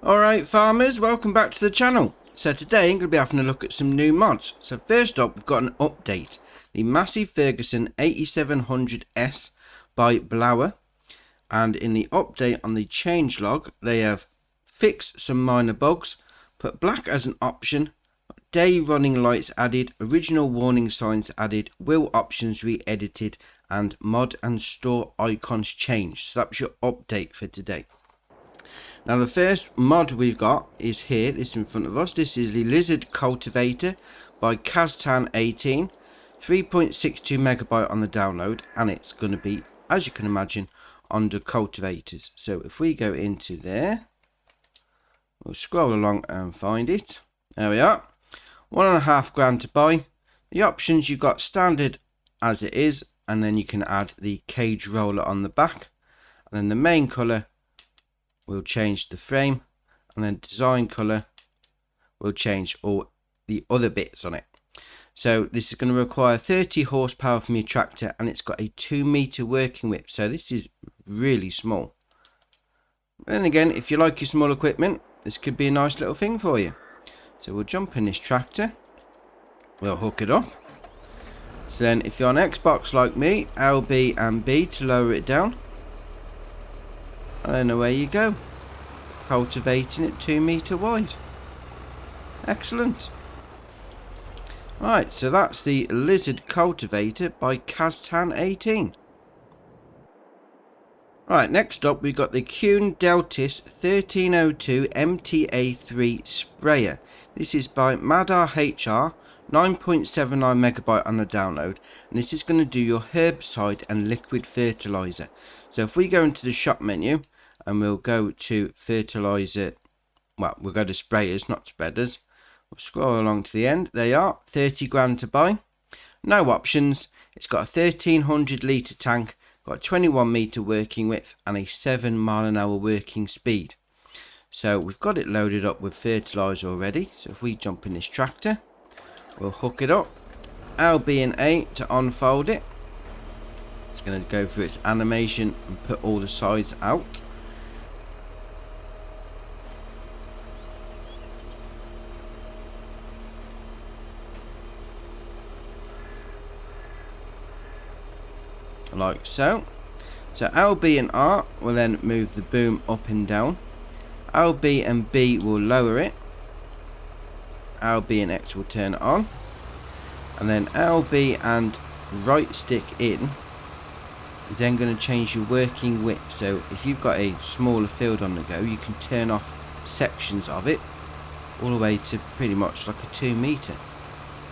Alright farmers, welcome back to the channel. So today I'm going to be having a look at some new mods. So first up we've got an update. The Massey Ferguson 8700S by Blower. And in the update on the changelog they have fixed some minor bugs, put black as an option, day running lights added, original warning signs added, wheel options re-edited, and mod and store icons changed. So that's your update for today. Now the first mod we've got is here, this in front of us. This is the Lizard Cultivator by FS22, 3.62 megabyte on the download, and it's going to be, as you can imagine, under cultivators. So if we go into there, we'll scroll along and find it. There we are. £1.5 grand to buy. The options you've got standard as it is, and then you can add the cage roller on the back, and then the main colour will change the frame, and then design colour will change all the other bits on it. So this is going to require 30 horsepower from your tractor, and it's got a 2 meter working width, so this is really small. Then again, if you like your small equipment, this could be a nice little thing for you. So we'll jump in this tractor, we'll hook it up. So then if you're on Xbox like me, LB and B to lower it down, and then away you go, cultivating it 2 meter wide. Excellent. Right, so that's the Lizard Cultivator by FS22. Right, next up we've got the Kuhn Deltis 1302 MTA3 sprayer. This is by liebherr, 9.79 megabyte on the download, and this is going to do your herbicide and liquid fertilizer. So if we go into the shop menu and we'll go to fertilizer, well, we'll go to sprayers, not spreaders. We'll scroll along to the end. There you are, 30 grand to buy. No options. It's got a 1300 litre tank, got a 21 meter working width, and a 7 mile an hour working speed. So we've got it loaded up with fertilizer already. So if we jump in this tractor, we'll hook it up, LB and A to unfold it. It's going to go through its animation and put all the sides out. Like so. So LB and R will then move the boom up and down. LB and B will lower it. LB and X will turn it on. And then LB and right stick in is then going to change your working width. So if you've got a smaller field on the go, you can turn off sections of it all the way to pretty much like a 2 meter.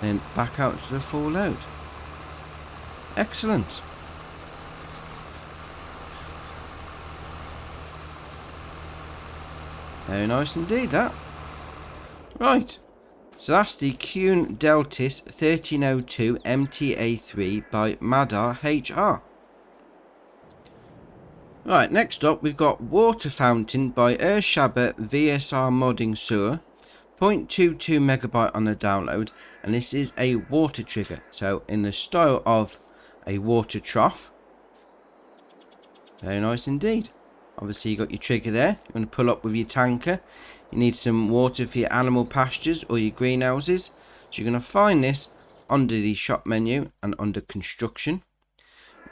Then back out to the full load. Excellent. Very nice indeed, that. Right, so that's the Kuhn Deltis 1302 MTA3 by liebherr. Right, next up we've got Water Fountain by Erschaber VSR Modding Sewer, 0.22 megabyte on the download, and this is a water trigger, so in the style of a water trough. Very nice indeed. Obviously you got your trigger there, you're going to pull up with your tanker. You need some water for your animal pastures or your greenhouses. So you're going to find this under the shop menu and under construction.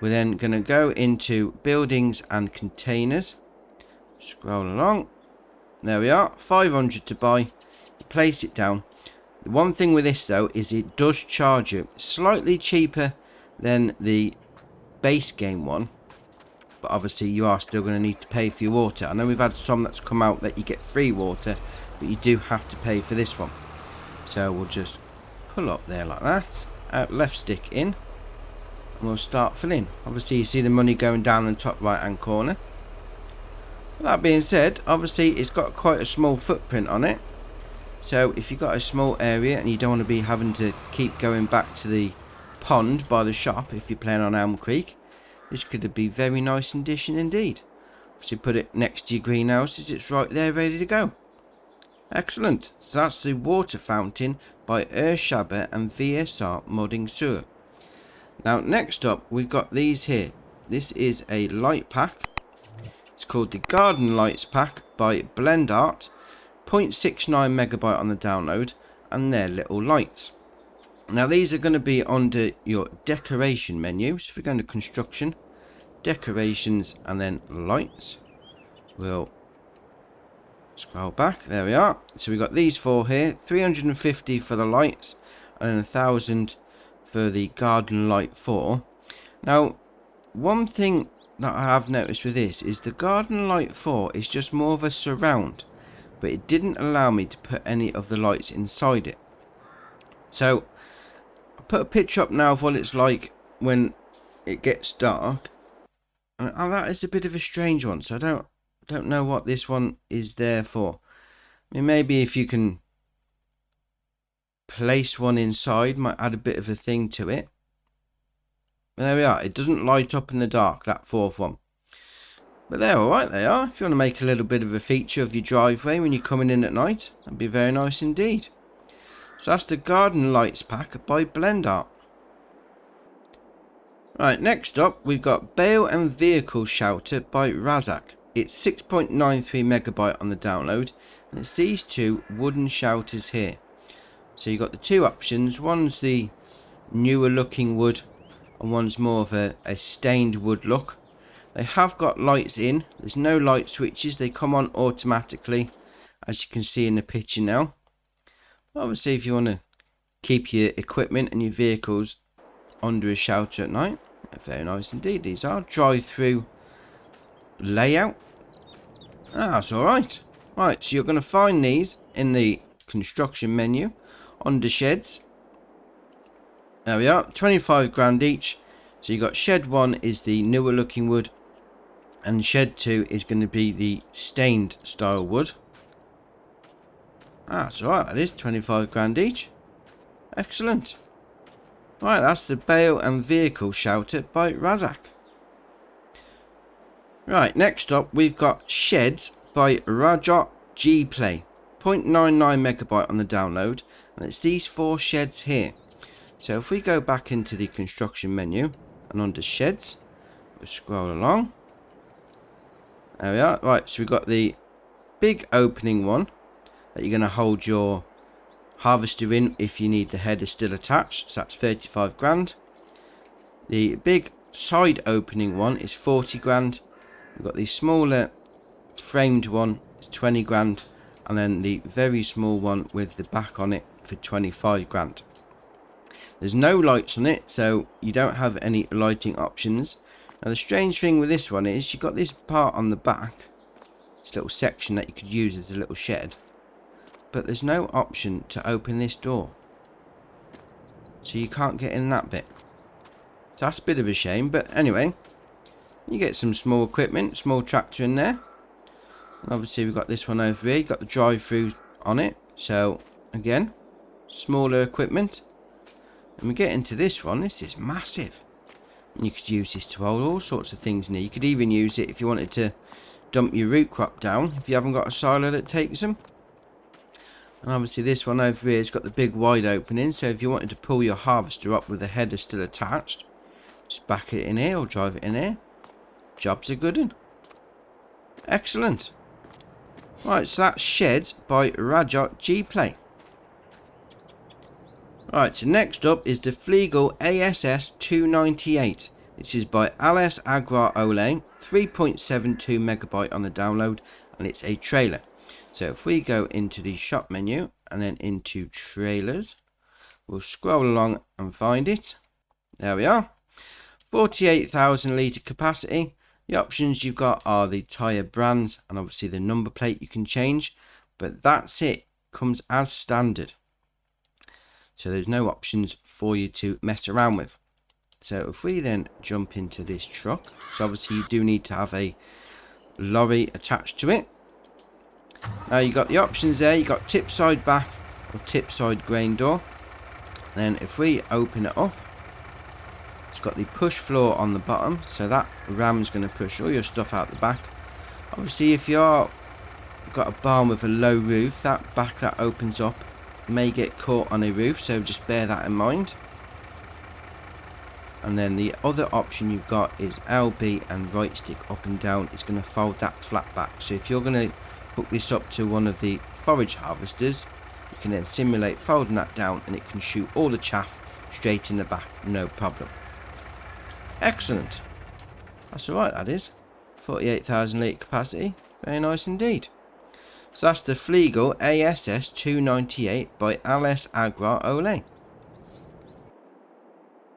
We're then going to go into buildings and containers. Scroll along. There we are, 500 to buy. You place it down. The one thing with this though is it does charge you. Slightly cheaper than the base game one. But obviously you are still going to need to pay for your water. I know we've had some that's come out that you get free water, but you do have to pay for this one. So we'll just pull up there like that, left stick in, and we'll start filling. Obviously you see the money going down in the top right hand corner. With that being said, obviously it's got quite a small footprint on it. So if you've got a small area and you don't want to be having to keep going back to the pond by the shop if you're playing on Elm Creek, this could be very nice addition indeed. So you put it next to your greenhouses, it's right there ready to go. Excellent. So that's the Water Fountain by Erschaber and VSR Modding Sewer. Now next up we've got these here. This is a light pack. It's called the Garden Lights Pack by Blend Art. 0.69 megabyte on the download, and they're little lights. Now these are going to be under your decoration menu. So if we go into construction, decorations, and then lights, we'll scroll back. There we are. So we've got these four here, 350 for the lights, and then 1,000 for the garden light 4. Now, one thing that I have noticed with this is the garden light 4 is just more of a surround, but it didn't allow me to put any of the lights inside it. So I'll put a picture up now of what it's like when it gets dark, and that is a bit of a strange one, so I don't know what this one is there for. I mean, maybe if you can place one inside, might add a bit of a thing to it. There we are. It doesn't light up in the dark, that fourth one. But they're alright, they are. If you want to make a little bit of a feature of your driveway when you're coming in at night, that'd be very nice indeed. So that's the Garden Lights pack by BlendArt. Right, next up we've got Bale and Vehicle Shelter by Razak. It's 6.93 megabyte on the download, and it's these two wooden shelters here. So you've got the two options. One's the newer looking wood, and one's more of a stained wood look. They have got lights in. There's no light switches. They come on automatically, as you can see in the picture now. Obviously, if you want to keep your equipment and your vehicles under a shelter at night, very nice indeed. These are drive-through layout. That's alright. Right, so you're going to find these in the construction menu under sheds. There we are, 25 grand each. So you got shed 1 is the newer looking wood, and shed 2 is going to be the stained style wood. That's alright, that is 25 grand each. Excellent. Right, that's the Bale and Vehicle Shelter by Razak. Right, next up we've got Sheds by Rajot G Play. 0.99 megabyte on the download, and it's these 4 sheds here. So if we go back into the construction menu and under sheds, we'll scroll along. There we are. Right, so we've got the big opening one that you're going to hold your harvester in if you need the header still attached. So that's 35 grand. The big side opening one is 40 grand. We've got the smaller framed one, it's 20 grand. And then the very small one with the back on it for 25 grand. There's no lights on it, so you don't have any lighting options. Now the strange thing with this one is you've got this part on the back, this little section that you could use as a little shed, but there's no option to open this door, so you can't get in that bit. So that's a bit of a shame, but anyway, you get some small equipment, small tractor in there. And obviously we've got this one over here, you've got the drive-through on it, so again, smaller equipment. And we get into this one, this is massive. And you could use this to hold all sorts of things in here. You could even use it if you wanted to dump your root crop down, if you haven't got a silo that takes them. And obviously this one over here has got the big wide opening, so if you wanted to pull your harvester up with the header still attached, just back it in here or drive it in here. Job's a good one. Excellent. Right, so that's Sheds by Rajot G Play. Right, so next up is the Fliegl AS298. This is by Alice Agrar Ole, 3.72 megabyte on the download, and it's a trailer. So if we go into the shop menu and then into trailers, we'll scroll along and find it. There we are. 48,000 litre capacity. The options you've got are the tyre brands and obviously the number plate you can change, but that's it. Comes as standard. So there's no options for you to mess around with. So if we then jump into this truck, so obviously you do need to have a lorry attached to it. Now you've got the options there, you've got tip side back or tip side grain door. Then if we open it up, it's got the push floor on the bottom, so that ram's going to push all your stuff out the back. Obviously if you've got a barn with a low roof, that back that opens up may get caught on a roof, so just bear that in mind. And then the other option you've got is LB and right stick up and down. It's going to fold that flat back, so if you're going to hook this up to one of the forage harvesters, you can then simulate folding that down and it can shoot all the chaff straight in the back, no problem. Excellent. That's alright, that is. 48,000 litre capacity. Very nice indeed. So that's the Fliegl AS298 by LS Agrar Ole.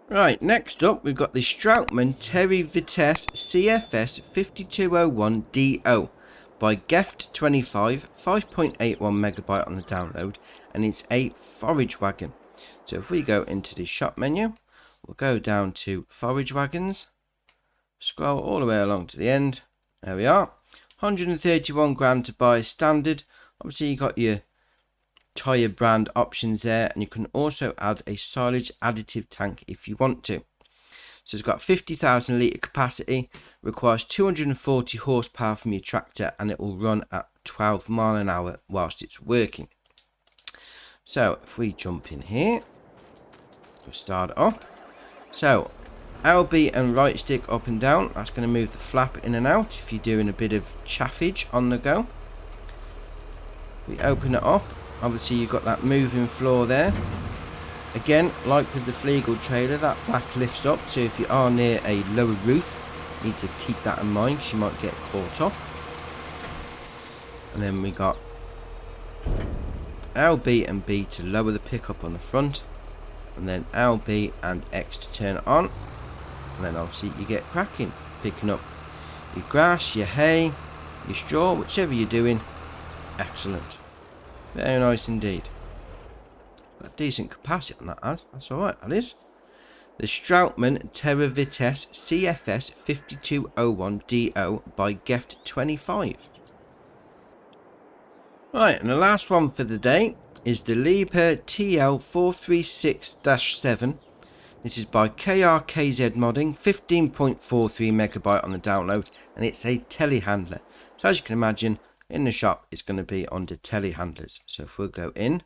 Right, next up we've got the Strautman Terra Vitesse CFS2201DO by FS22, 5.81 megabyte on the download, and it's a forage wagon. So if we go into the shop menu, we'll go down to forage wagons, scroll all the way along to the end. There we are. 131 grand to buy standard. Obviously you got your tyre brand options there, and you can also add a silage additive tank if you want to. So it's got 50,000 litre capacity, requires 240 horsepower from your tractor, and it will run at 12 mile an hour whilst it's working. So if we jump in here, we'll start it off. So LB and right stick up and down, that's going to move the flap in and out if you're doing a bit of chaffage on the go. We open it up. Obviously you've got that moving floor there. Again, like with the Fliegl trailer, that back lifts up, so if you are near a lower roof, you need to keep that in mind because you might get caught up. And then we got LB and B to lower the pickup on the front, and then LB and X to turn it on, and then obviously you get cracking, picking up your grass, your hay, your straw, whichever you're doing. Excellent. Very nice indeed. Got decent capacity on that, that's alright, that is. The Strautman Terra Vitesse CFS2201DO by FS22. Right, and the last one for the day is the liebherr TL436-7. This is by KRKZ Modding, 15.43 megabyte on the download, and it's a telehandler. So as you can imagine, in the shop it's going to be under telehandlers. So if we'll go in,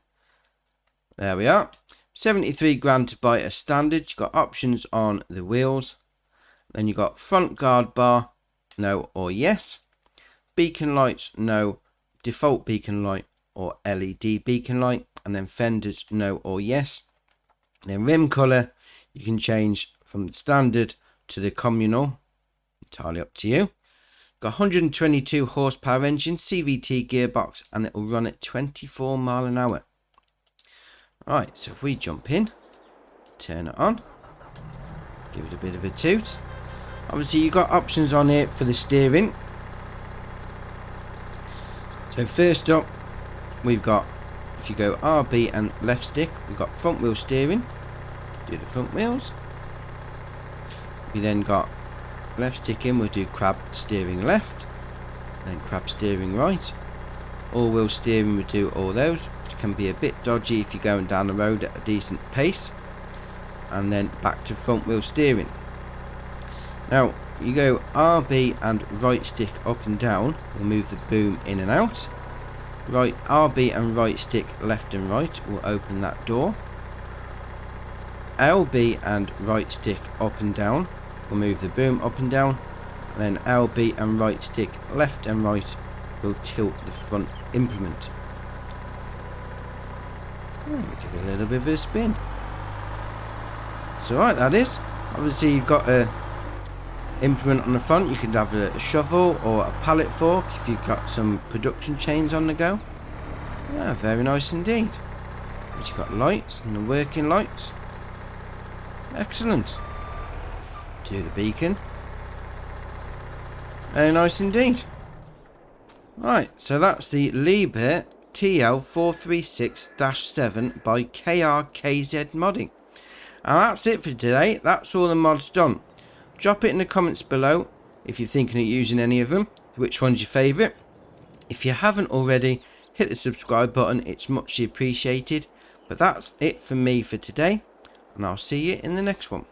there we are. 73 grand to buy as standard. You've got options on the wheels. Then you've got front guard bar, no or yes. Beacon lights, no. Default beacon light or LED beacon light. And then fenders, no or yes. And then rim colour, you can change from the standard to the communal. Entirely up to you. Got 122 horsepower engine, CVT gearbox, and it will run at 24 mile an hour. Right, so if we jump in, turn it on, give it a bit of a toot. Obviously you've got options on here for the steering. So first up, we've got, if you go RB and left stick, we've got front wheel steering. Do the front wheels. We then got left stick in, we'll do crab steering left, then crab steering right. All wheel steering, we do all those, which can be a bit dodgy if you're going down the road at a decent pace. And then back to front wheel steering. Now you go RB and right stick up and down, we'll move the boom in and out. Right, RB and right stick left and right will open that door. LB and right stick up and down, we'll move the boom up and down. And then LB and right stick left and right will tilt the front implement. Give it a little bit of a spin. It's alright, that is. Obviously you've got a implement on the front. You could have a shovel or a pallet fork if you've got some production chains on the go. Yeah, very nice indeed. But you've got lights and the working lights. Excellent. Do the beacon. Very nice indeed. Right, so that's the liebherr TL436-7 by KRKZ Modding. And that's it for today. That's all the mods done. Drop it in the comments below if you're thinking of using any of them, which one's your favourite. If you haven't already, hit the subscribe button, it's muchly appreciated. But that's it for me for today, and I'll see you in the next one.